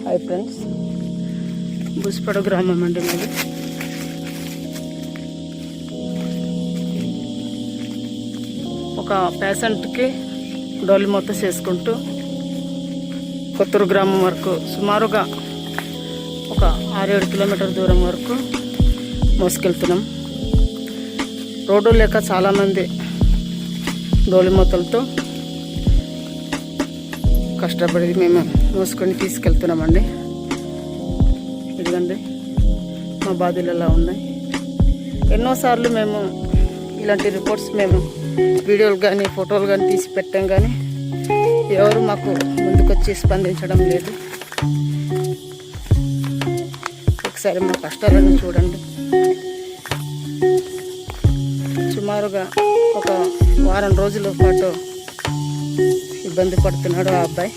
Hi friends, బుస్పడ గ్రామం అండి మీది. ఒక పేషెంట్కి డోలి మొత్తం చేసుకుంటూ కొత్తూరు గ్రామం వరకు సుమారుగా ఒక 6-7 కిలోమీటర్ దూరం వరకు మోసుకెళ్తున్నాం. రోడ్డు లేక చాలామంది డోలి మూతలతో కష్టపడి మేము మోసుకొని తీసుకెళ్తున్నామండి. ఇదిగండి మా బాధలు ఎలా ఉన్నాయి. ఎన్నోసార్లు మేము ఇలాంటి రిపోర్ట్స్ మేము వీడియోలు కానీ ఫోటోలు కానీ తీసి పెట్టాం, కానీ ఎవరు మాకు ముందుకొచ్చి స్పందించడం లేదు. ఒకసారి మా కష్టాలను చూడండి. సుమారుగా ఒక వారం రోజుల పాటు ఇబ్బంది పడుతున్నాడు ఆ అబ్బాయి.